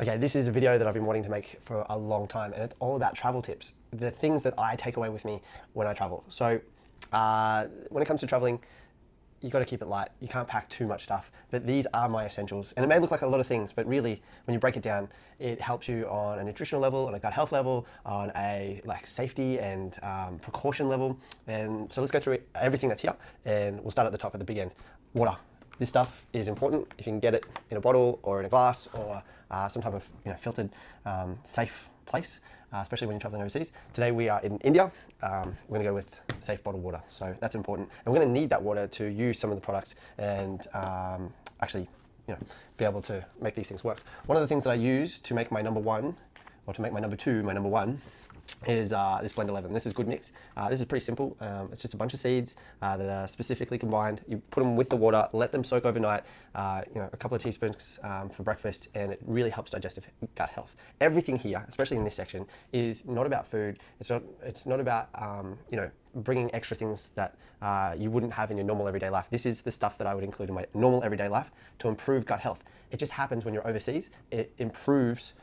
Okay, this is a video that I've been wanting to make for a long time, and it's all about travel tips, the things that I take away with me when I travel. So when it comes to traveling, you got to keep it light. You can't pack too much stuff, but these are my essentials. And it may look like a lot of things, but really, when you break it down, it helps you on a nutritional level, on a gut health level, on a safety and precaution level. And so let's go through everything that's here, and we'll start at the top, at the big end. Water. This stuff is important. If you can get it in a bottle or in a glass or some type of filtered, safe place, especially when you're traveling overseas. Today we are in India. We're going to go with safe bottled water, so that's important. And we're going to need that water to use some of the products and actually, be able to make these things work. One of the things that I use to make my number one, or to make my number two, my number one, is this Blend 11. This is Good Mix. This is pretty simple. It's just a bunch of seeds that are specifically combined. You put them with the water, let them soak overnight, a couple of teaspoons for breakfast, and it really helps digestive gut health. Everything here, especially in this section, is not about food. It's not about bringing extra things that you wouldn't have in your normal everyday life. This is the stuff that I would include in my normal everyday life to improve gut health. It just happens when you're overseas. It improves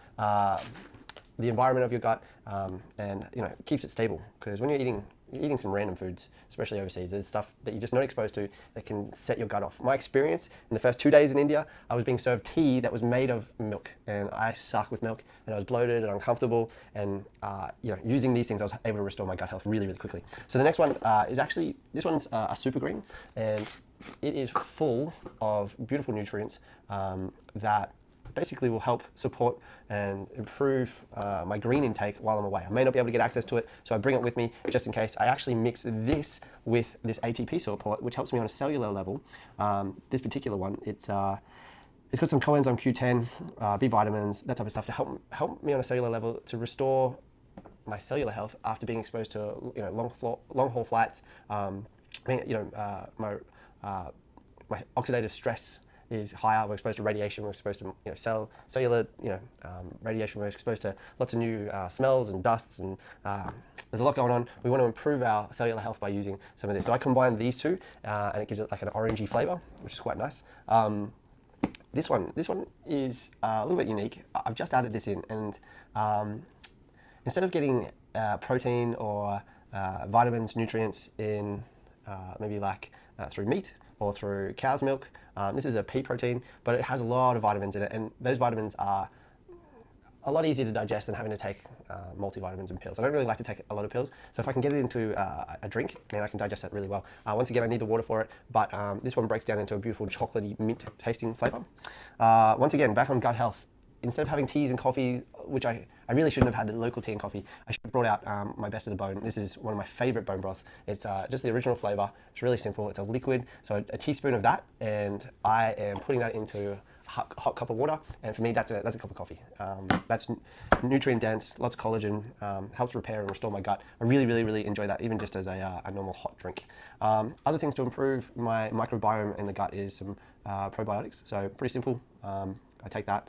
the environment of your gut, and keeps it stable. Because when you're eating some random foods, especially overseas, there's stuff that you're just not exposed to that can set your gut off. My experience in the first 2 days in India, I was being served tea that was made of milk, and I suck with milk, and I was bloated and uncomfortable. And using these things, I was able to restore my gut health really, really quickly. So the next one is actually, this one's a super green, and it is full of beautiful nutrients that basically will help support and improve my green intake while I'm away. I may not be able to get access to it, so I bring it with me just in case. I actually mix this with this ATP support, which helps me on a cellular level. This particular one, it's got some coenzyme Q10, B vitamins, that type of stuff to help me on a cellular level to restore my cellular health after being exposed to long haul flights. My oxidative stress is higher. We're exposed to radiation. We're exposed to cellular radiation. We're exposed to lots of new smells and dusts, and there's a lot going on. We want to improve our cellular health by using some of this. So I combine these two, and it gives it like an orangey flavor, which is quite nice. This one is a little bit unique. I've just added this in, and instead of getting protein or vitamins, nutrients in maybe through meat or through cow's milk. This is a pea protein, but it has a lot of vitamins in it, and those vitamins are a lot easier to digest than having to take multivitamins and pills. I don't really like to take a lot of pills, so if I can get it into a drink, then I can digest that really well. Once again, I need the water for it, but this one breaks down into a beautiful chocolatey mint tasting flavor. Once again, back on gut health. Instead of having teas and coffee, which I really shouldn't have had the local tea and coffee, I should have brought out my best of the bone. This is one of my favorite bone broths. It's just the original flavor. It's really simple. It's a liquid, so a teaspoon of that, and I am putting that into a hot cup of water, and for me, that's a cup of coffee. That's nutrient dense, lots of collagen, helps repair and restore my gut. I really, really, really enjoy that, even just as a normal hot drink. Other things to improve my microbiome in the gut is some probiotics. So pretty simple. I take that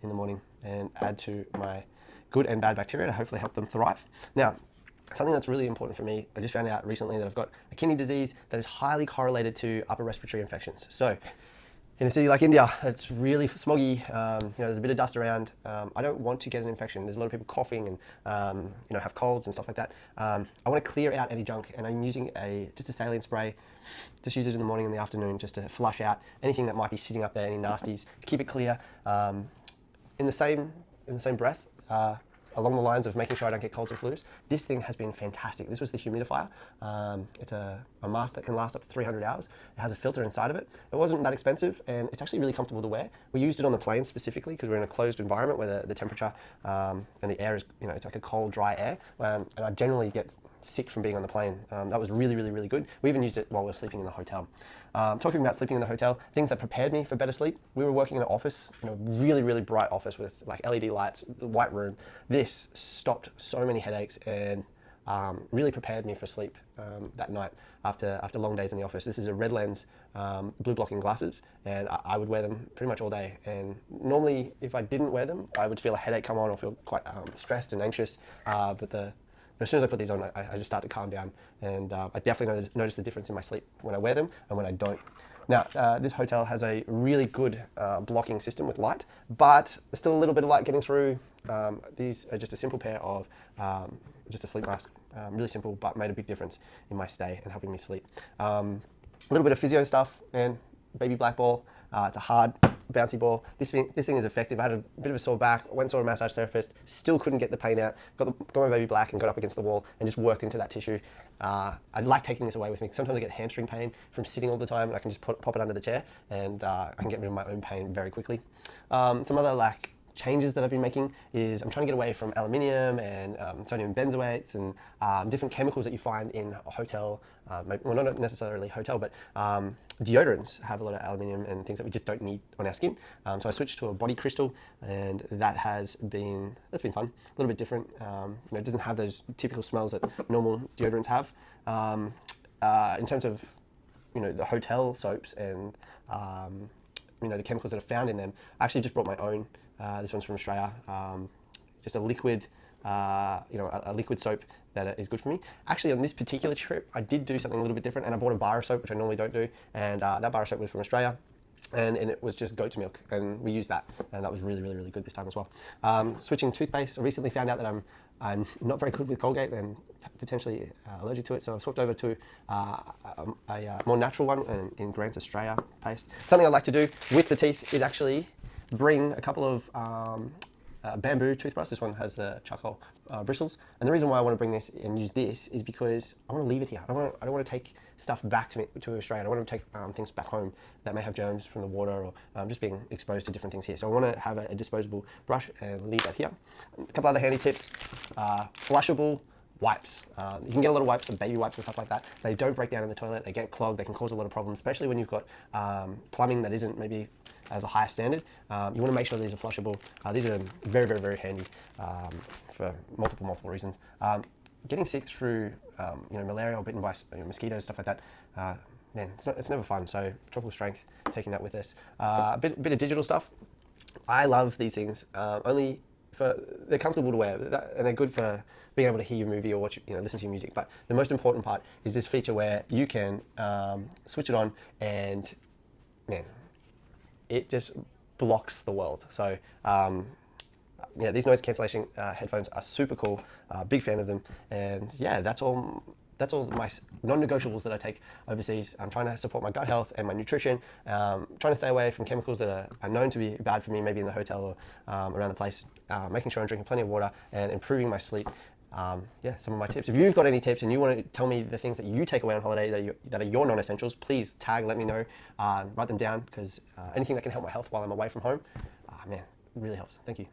in the morning and add to my good and bad bacteria to hopefully help them thrive. Now, something that's really important for me, I just found out recently that I've got a kidney disease that is highly correlated to upper respiratory infections. So in a city like India, it's really smoggy, there's a bit of dust around. I don't want to get an infection. There's a lot of people coughing and have colds and stuff like that. I want to clear out any junk, and I'm using just a saline spray. Just use it in the morning and the afternoon just to flush out anything that might be sitting up there, any nasties, to keep it clear. In the same breath, along the lines of making sure I don't get colds or flus, this thing has been fantastic. This was the humidifier. It's a mask that can last up to 300 hours. It has a filter inside of it. It wasn't that expensive, and it's actually really comfortable to wear. We used it on the plane specifically because we're in a closed environment where the temperature and the air is, it's like a cold, dry air, and I generally get sick from being on the plane. That was really, really, really good. We even used it while we were sleeping in the hotel. Talking about sleeping in the hotel, things that prepared me for better sleep. We were working in an office, really, really bright office with LED lights, the white room. This stopped so many headaches and really prepared me for sleep that night after long days in the office. This is a red lens, blue blocking glasses, and I would wear them pretty much all day. And normally, if I didn't wear them, I would feel a headache come on or feel quite stressed and anxious. But as soon as I put these on, I just start to calm down, and I definitely notice the difference in my sleep when I wear them and when I don't. Now, this hotel has a really good blocking system with light, but there's still a little bit of light getting through. These are just a simple pair of just a sleep mask. Really simple, but made a big difference in my stay and helping me sleep. A little bit of physio stuff and baby black ball. It's a hard, bouncy ball. This thing is effective. I had a bit of a sore back, went and saw a massage therapist, still couldn't get the pain out. Got my baby black and got up against the wall and just worked into that tissue. I like taking this away with me. Sometimes I get hamstring pain from sitting all the time, and I can just pop it under the chair, and I can get rid of my own pain very quickly. Some other changes that I've been making is I'm trying to get away from aluminium and sodium benzoates and different chemicals that you find in a hotel, well, not necessarily hotel, but deodorants have a lot of aluminium and things that we just don't need on our skin. So I switched to a body crystal, and that's been fun, a little bit different. It doesn't have those typical smells that normal deodorants have. In terms of the hotel soaps and the chemicals that are found in them, I actually just brought my own. This one's from Australia. Just a liquid, a liquid soap that is good for me. Actually, on this particular trip, I did do something a little bit different, and I bought a bar of soap, which I normally don't do. And that bar of soap was from Australia, and it was just goat's milk, and we used that, and that was really, really, really good this time as well. Switching toothpaste, I recently found out that I'm not very good with Colgate and potentially allergic to it, so I've swapped over to a more natural one in Grant Australia paste. Something I like to do with the teeth is actually bring a couple of bamboo toothbrushes. This one has the charcoal bristles, and the reason why I want to bring this and use this is because I want to leave it here. I don't want to take stuff back to Australia. I don't want to take things back home that may have germs from the water or just being exposed to different things here. So I want to have a disposable brush and leave that here. A couple other handy tips: flushable wipes. You can get a lot of wipes, some baby wipes and stuff like that. They don't break down in the toilet. They get clogged. They can cause a lot of problems, especially when you've got plumbing that isn't maybe of a higher standard. You want to make sure these are flushable. These are very, very, very handy for multiple reasons. Getting sick through malaria or bitten by mosquitoes, stuff like that, man, it's never fun. So tropical strength, taking that with us. A bit of digital stuff. I love these things. Only they're comfortable to wear, and they're good for being able to hear your movie or watch, listen to your music. But the most important part is this feature where you can switch it on, and man, it just blocks the world. So yeah, these noise cancellation headphones are super cool. Big fan of them, and yeah, that's all my non-negotiables that I take overseas. I'm trying to support my gut health and my nutrition, trying to stay away from chemicals that are known to be bad for me, maybe in the hotel or around the place, making sure I'm drinking plenty of water and improving my sleep. Yeah, some of my tips. If you've got any tips and you want to tell me the things that you take away on holiday that are your non-essentials, please tag, let me know, write them down, because anything that can help my health while I'm away from home, man, really helps. Thank you.